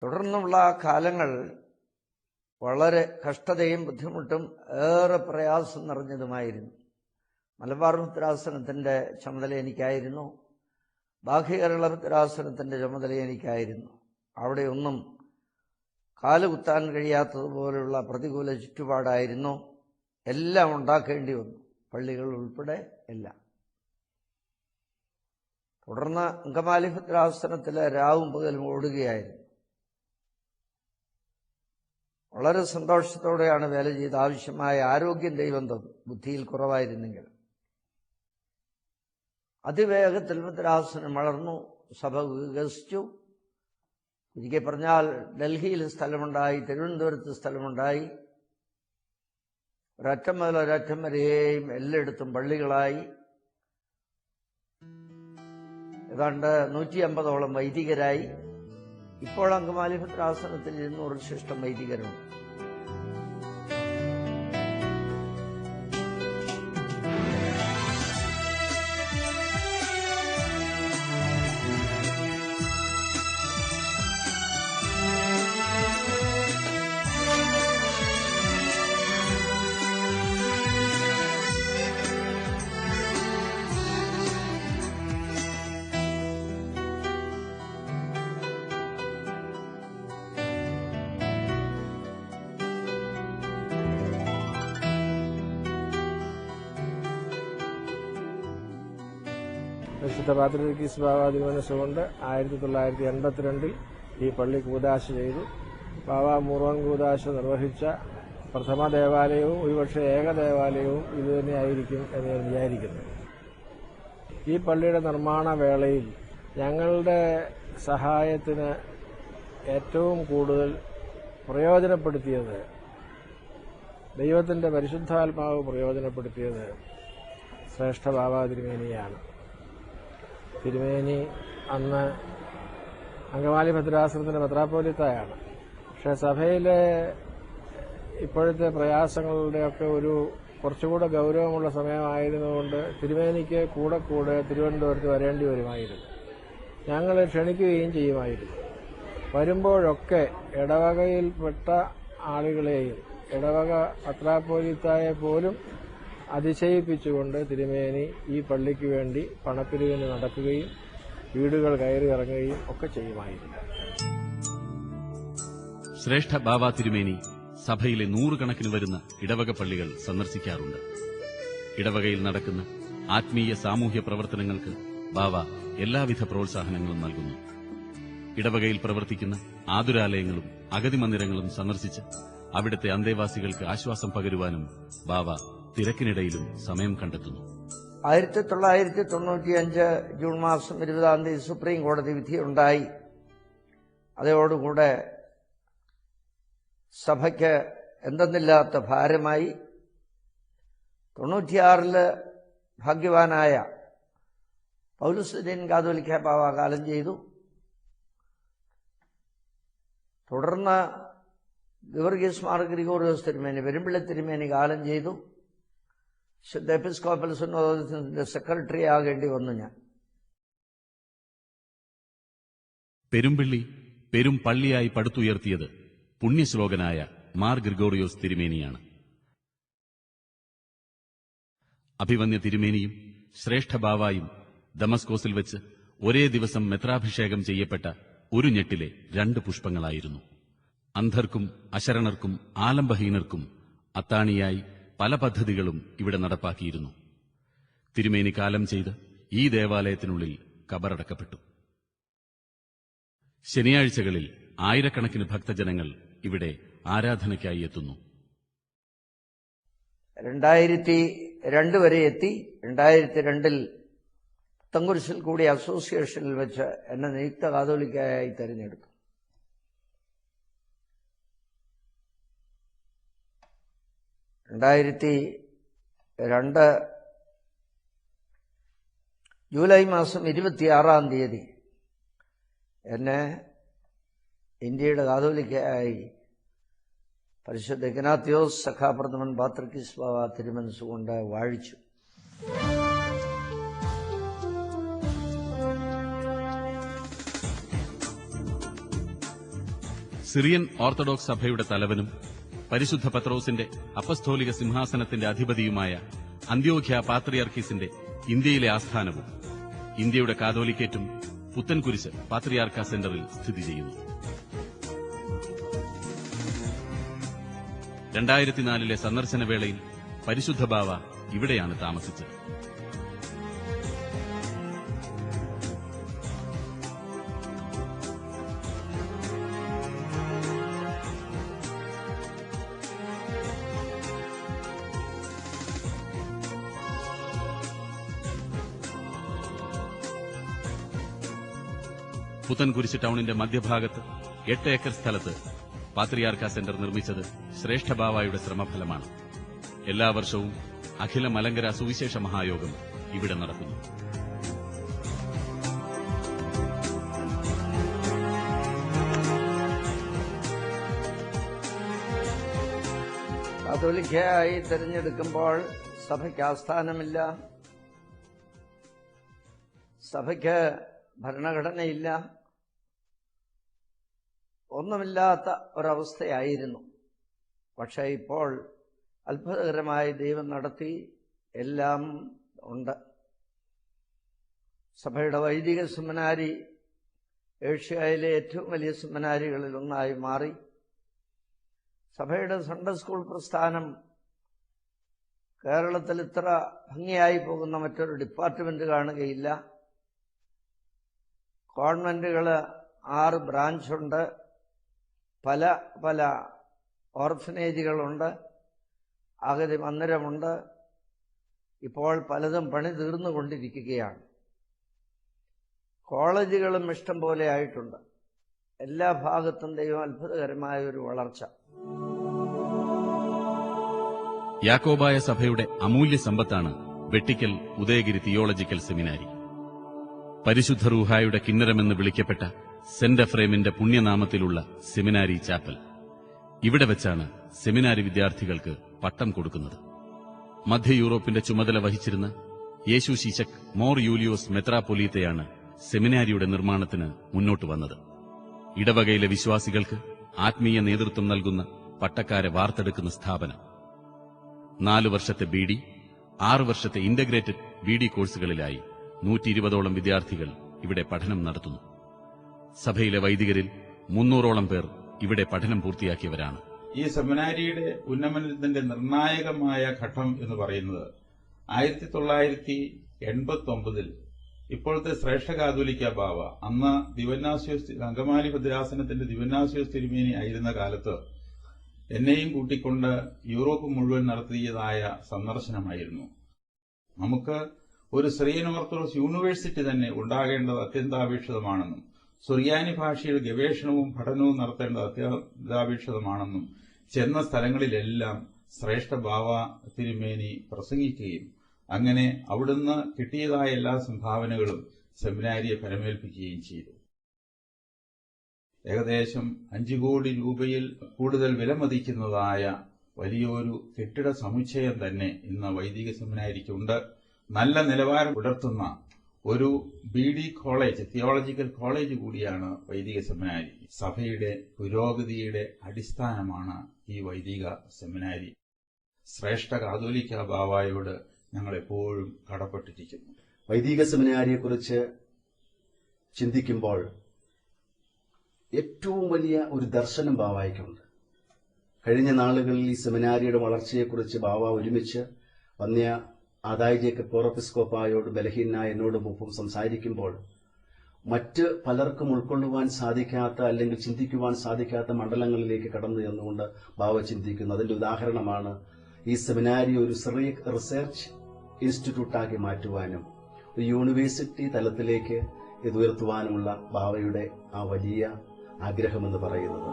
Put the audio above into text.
തുടർന്നുള്ള കാലങ്ങൾ വളരെ കഷ്ടതയും ബുദ്ധിമുട്ടും ഏറെ പ്രയാസം നിറഞ്ഞതുമായിരുന്നു. മലബാർ ഭദ്രാസനത്തിൻ്റെ ചുമതല എനിക്കായിരുന്നു. ബാഹ്യകേരള ഭദ്രാസനത്തിൻ്റെ ചുമതല എനിക്കായിരുന്നു. അവിടെയൊന്നും കാലുകുത്താൻ കഴിയാത്തതുപോലുള്ള പ്രതികൂല ചുറ്റുപാടായിരുന്നു. എല്ലാം ഉണ്ടാക്കേണ്ടി വന്നു, പള്ളികൾ ഉൾപ്പെടെ എല്ലാം. തുടർന്ന് അങ്കമാലി ഭദ്രാസനത്തിലെ രാവും പകലും ഓടുകയായിരുന്നു. വളരെ സന്തോഷത്തോടെയാണ് വേല ചെയ്ത് ആവശ്യമായ ആരോഗ്യം ദൈവം തന്നു, ബുദ്ധിയിൽ കുറവായിരുന്നെങ്കിൽ. അതിവേഗത്തിൽ ഭദ്രാസനം വളർന്നു, സഭ വികസിച്ചു. ചുരുക്കി പറഞ്ഞാൽ ഡൽഹിയിൽ സ്ഥലമുണ്ടായി, തിരുവനന്തപുരത്ത് സ്ഥലമുണ്ടായി. ഒരറ്റം മുതൽ ഒരറ്റം വരെയും എല്ലായിടത്തും പള്ളികളായി. ഏതാണ്ട് 150ഓളം വൈദികരായി. ഇപ്പോൾ അങ്കമാലി ഭദ്രാസനത്തിൽ 200 ശിഷ്ടം വൈദികരുണ്ട്. വിശുദ്ധ പാത്രീർക്കീസ് ബാവ തിരുമനസ്സുകൊണ്ട് 1982 ഈ പള്ളി കൂദാശ ചെയ്തു. ബാവ മൂറോൻ കൂദാശ നിർവഹിച്ച പ്രഥമ ദേവാലയവും ഒരുപക്ഷെ ഏക ദേവാലയവും ഇതുതന്നെയായിരിക്കും എന്ന് ഞാൻ വിചാരിക്കുന്നു. ഈ പള്ളിയുടെ നിർമ്മാണ വേളയിൽ ഞങ്ങളുടെ സഹായത്തിന് ഏറ്റവും കൂടുതൽ പ്രയോജനപ്പെടുത്തിയത്, ദൈവത്തിൻ്റെ പരിശുദ്ധാത്മാവ് പ്രയോജനപ്പെടുത്തിയത് ശ്രേഷ്ഠ ബാവ തിരുമേനിയാണ്. തിരുമേനി അന്ന് അങ്കമാലി ഭദ്രാസനത്തിൻ്റെ മെത്രാപ്പോലീത്തയാണ്. പക്ഷേ സഭയിലെ ഇപ്പോഴത്തെ പ്രയാസങ്ങളുടെയൊക്കെ ഒരു കുറച്ചുകൂടെ ഗൗരവമുള്ള സമയമായിരുന്നുകൊണ്ട് തിരുമേനിക്ക് കൂടെ തിരുവനന്തപുരത്ത് വരേണ്ടി വരുമായിരുന്നു. ഞങ്ങൾ ക്ഷണിക്കുകയും ചെയ്യുമായിരുന്നു. വരുമ്പോഴൊക്കെ ഇടവകയിൽപ്പെട്ട ആളുകളെയും ഇടവക മെത്രാപ്പോലീത്തായെ പോലും അതിശയിപ്പിച്ചുകൊണ്ട് തിരുമേനി ഈ പള്ളിക്ക് വേണ്ടി പണപ്പിരിവിന് നടക്കുകയും വീടുകൾ കയറി ഇറങ്ങുകയും ഒക്കെ ചെയ്യുമായിരുന്നു. ശ്രേഷ്ഠ ബാവ തിരുമേനി സഭയിലെ 100 കണക്കിന് വരുന്ന ഇടവക പള്ളികൾ സന്ദർശിക്കാറുണ്ട്. ഇടവകയിൽ നടക്കുന്ന ആത്മീയ സാമൂഹ്യ പ്രവർത്തനങ്ങൾക്ക് ബാവ എല്ലാവിധ പ്രോത്സാഹനങ്ങളും നൽകുന്നു. ഇടവകയിൽ പ്രവർത്തിക്കുന്ന ആതുരാലയങ്ങളും അഗതി മന്ദിരങ്ങളും സന്ദർശിച്ച് അവിടുത്തെ അന്തേവാസികൾക്ക് ആശ്വാസം പകരുവാനും ബാവ തിരക്കിനിടയിലും സമയം കണ്ടെത്തുന്നു. 1995 ജൂൺ മാസം 20-ാം തീയതി സുപ്രീം കോടതി വിധിയുണ്ടായി. അതോടുകൂടെ സഭയ്ക്ക് എന്തെന്നില്ലാത്ത ഭാരമായി. 96 ഭാഗ്യവാനായ പൗലോസ് കാതോലിക്ക ബാവ കാലം ചെയ്തു. തുടർന്ന് ഗീവർഗീസ് മാർ ഗ്രിഗോറിയോസ് തിരുമേനി, പെരുമ്പിള്ളി തിരുമേനി കാലം ചെയ്തു. ശുദ്ധ എപ്പിസ്കോപ്പൽ സിനോദോസിന്റെ സെക്രട്ടറി ആകേണ്ടി വന്നു ഞാൻ. പെരുമ്പിള്ളി പെരും പള്ളിയായി പടുത്തുയർത്തിയത് പുണ്യശ്ലോകനായ മാർ ഗ്രിഗോറിയോസ് തിരുമേനിയാണ്. അഭിവന്യ തിരുമേനിയും ശ്രേഷ്ഠ ബാവായും ദമസ്കോസിൽ വെച്ച് ഒരേ ദിവസം മെത്രാഭിഷേകം ചെയ്യപ്പെട്ട ഒരു ഞെട്ടിലെ 2 പുഷ്പങ്ങളായിരുന്നു. അന്ധർക്കും അശരണർക്കും ആലംബഹീനർക്കും അത്താണിയായി പല പദ്ധതികളും ഇവിടെ നടപ്പാക്കിയിരുന്നു. തിരുമേനി കാലം ചെയ്ത് ഈ ദേവാലയത്തിനുള്ളിൽ കബറടക്കപ്പെട്ടു. ശനിയാഴ്ചകളിൽ ആയിരക്കണക്കിന് ഭക്തജനങ്ങൾ ഇവിടെ ആരാധനയ്ക്കായി എത്തുന്നു. 2002 വരെ എത്തി. 2002 തങ്കുരിശിൽ കൂടി അസോസിയേഷനിൽ വെച്ച് എന്നെ നിയുക്ത കാതോലിക്കയായി തെരഞ്ഞെടുത്തു. ജൂലൈ മാസം 26-ാം തീയതി എന്നെ ഇന്ത്യയുടെ കാതോലിക്കയായി പരിശുദ്ധ ഇഗ്നാത്യോസ് സഖാപ്രഥമൻ പാത്രീർക്കീസ് ബാവ തിരുമനസ്സുകൊണ്ട് വാഴിച്ചു. സിറിയൻ ഓർത്തഡോക്സ് സഭയുടെ തലവനും പരിശുദ്ധ പത്രോസിന്റെ അപ്പസ്തോലിക സിംഹാസനത്തിന്റെ അധിപതിയുമായ അന്ത്യോഖ്യ പാത്രിയാർക്കീസിന്റെ ഇന്ത്യയിലെ ആസ്ഥാനവും ഇന്ത്യയുടെ കാതോലിക്കേറ്റും പുത്തൻകുരിശ് പാത്രിയാർക്ക സെന്ററിൽ സ്ഥിതി ചെയ്യുന്നു. 2004 സന്ദർശന വേളയിൽ പരിശുദ്ധ ബാവ ഇവിടെയാണ് താമസിച്ചത്. പുത്തൻകുരിശ് ടൌണിന്റെ മധ്യഭാഗത്ത് 8 ഏക്കർ സ്ഥലത്ത് പാത്രിയാർക്ക സെന്റർ നിർമ്മിച്ചത് ശ്രേഷ്ഠ ബാവായുടെ ശ്രമഫലമാണ്. എല്ലാ വർഷവും അഖില മലങ്കര സുവിശേഷ മഹായോഗം ഇവിടെ നടക്കുന്നു. കാതോലിക്കയായി തിരഞ്ഞെടുക്കുമ്പോൾ സഭയ്ക്ക് ആസ്ഥാനമില്ല, സഭയ്ക്ക് ഭരണഘടനയില്ല, ഒന്നുമില്ലാത്ത ഒരവസ്ഥയായിരുന്നു. പക്ഷേ ഇപ്പോൾ അത്ഭുതകരമായി ദൈവം നടത്തി എല്ലാം ഉണ്ട്. സഭയുടെ വൈദിക സെമിനാരി ഏഷ്യയിലെ ഏറ്റവും വലിയ സെമിനാരികളിൽ ഒന്നായി മാറി. സഭയുടെ സൺഡേ സ്കൂൾ പ്രസ്ഥാനം കേരളത്തിൽ ഇത്ര ഭംഗിയായി പോകുന്ന മറ്റൊരു ഡിപ്പാർട്ട്മെന്റ് കാണുകയില്ല. കോൺവെന്റുകൾ 6 ബ്രാഞ്ചുണ്ട്, പല പല ഓർഫനേജുകളുണ്ട്, അഗതി മന്ദിരമുണ്ട്. ഇപ്പോൾ പലതും പണി തീർന്നുകൊണ്ടിരിക്കുകയാണ്. കോളേജുകളും ഇഷ്ടം പോലെ ആയിട്ടുണ്ട്. എല്ലാ ഭാഗത്തും ദൈവം അത്ഭുതകരമായ ഒരു വളർച്ച. യാക്കോബായ സഭയുടെ അമൂല്യ സമ്പത്താണ് വെട്ടിക്കൽ ഉദയഗിരി തിയോളജിക്കൽ സെമിനാരി. പരിശുദ്ധ റൂഹായുടെ കിന്നരമെന്ന് വിളിക്കപ്പെട്ട സെന്റ് എഫ്രേമിന്റെ പുണ്യനാമത്തിലുള്ള സെമിനാരി ചാപ്പൽ. ഇവിടെ വെച്ചാണ് സെമിനാരി വിദ്യാർത്ഥികൾക്ക് പട്ടം കൊടുക്കുന്നത്. മധ്യ യൂറോപ്പിന്റെ ചുമതല വഹിച്ചിരുന്ന യേശു ശീശക് മോർ യൂലിയോസ് മെത്രാപ്പൊലീത്തയാണ് സെമിനാരിയുടെ നിർമ്മാണത്തിന് മുന്നോട്ട് വന്നത്. ഇടവകയിലെ വിശ്വാസികൾക്ക് ആത്മീയ നേതൃത്വം നൽകുന്ന പട്ടക്കാരെ വാർത്തെടുക്കുന്ന സ്ഥാപനം. 4 വർഷത്തെ BD, 6 വർഷത്തെ ഇന്റഗ്രേറ്റഡ് BD കോഴ്സുകളിലായി 120ഓളം വിദ്യാർത്ഥികൾ ഇവിടെ പഠനം നടത്തുന്നു. സഭയിലെ വൈദികരിൽ 300ഓളം പേർ ഇവിടെ പഠനം പൂർത്തിയാക്കിയവരാണ്. ഈ സെമിനാരിയുടെ ഉന്നമനത്തിന്റെ നിർണായകമായ ഘട്ടം എന്ന് പറയുന്നത് 1989 ഇപ്പോഴത്തെ ശ്രേഷ്ഠ കാതോലിക്ക ബാവ, അന്ന് അങ്കമാലി ഭദ്രാസനത്തിന്റെ ദിവന്നാസ്യോസ് തിരുമേനി ആയിരുന്ന കാലത്ത് എന്നെയും കൂട്ടിക്കൊണ്ട് യൂറോപ്പ് മുഴുവൻ നടത്തിയതായ സന്ദർശനമായിരുന്നു. നമുക്ക് ഒരു സിറിയൻ ഓർത്തഡോക്സ് യൂണിവേഴ്സിറ്റി തന്നെ ഉണ്ടാകേണ്ടത് അത്യന്താപേക്ഷിതമാണെന്നും സുറിയാനി ഭാഷയുടെ ഗവേഷണവും പഠനവും നടത്തേണ്ടത് അത്യന്താപേക്ഷിതമാണെന്നും ചെന്ന സ്ഥലങ്ങളിലെല്ലാം ശ്രേഷ്ഠ ബാവ തിരുമേനി പ്രസംഗിക്കുകയും അങ്ങനെ അവിടുന്ന് കിട്ടിയതായ എല്ലാ സംഭാവനകളും സെമിനാരിയെ ഫലമേൽപ്പിക്കുകയും ചെയ്തു. ഏകദേശം 5 കോടി രൂപയിൽ കൂടുതൽ വിലമതിക്കുന്നതായ വലിയൊരു കെട്ടിട സമുച്ചയം തന്നെ ഇന്ന് വൈദിക സെമിനാരിക്കുണ്ട്. നല്ല നിലവാരം പുലർത്തുന്ന ഒരു BD കോളേജ്, തിയോളജിക്കൽ കോളേജ് കൂടിയാണ് വൈദിക സെമിനാരി. സഭയുടെ പുരോഗതിയുടെ അടിസ്ഥാനമാണ് ഈ വൈദിക സെമിനാരി. ശ്രേഷ്ഠ കാതോലിക്ക ബാവായോട് ഞങ്ങൾ എപ്പോഴും കടപ്പെട്ടിരിക്കുന്നു. വൈദിക സെമിനാരിയെക്കുറിച്ച് ചിന്തിക്കുമ്പോൾ ഏറ്റവും വലിയ ഒരു ദർശനം ബാവായ്ക്കുണ്ട്. കഴിഞ്ഞ നാളുകളിൽ ഈ സെമിനാരിയുടെ വളർച്ചയെക്കുറിച്ച് ബാവ ഒരുമിച്ച് വന്യ ആദായ ജേക്കബ് കോറെപ്പിസ്കോപ്പായോട് ബലഹീനായ എന്നോടുമൊപ്പം സംസാരിക്കുമ്പോൾ മറ്റ് പലർക്കും ഉൾക്കൊള്ളുവാൻ സാധിക്കാത്ത അല്ലെങ്കിൽ ചിന്തിക്കുവാൻ സാധിക്കാത്ത മണ്ഡലങ്ങളിലേക്ക് കടന്നു ചെന്നുകൊണ്ട് ബാവ ചിന്തിക്കുന്നു. അതിന്റെ ഉദാഹരണമാണ് ഈ സെമിനാരി ഒരു റിസർച്ച് ഇൻസ്റ്റിറ്റ്യൂട്ടാക്കി മാറ്റുവാനും ഒരു യൂണിവേഴ്സിറ്റി തലത്തിലേക്ക് ഇത് ഉയർത്തുവാനുമുള്ള ബാവയുടെ ആ വലിയ ആഗ്രഹമെന്ന് പറയുന്നത്.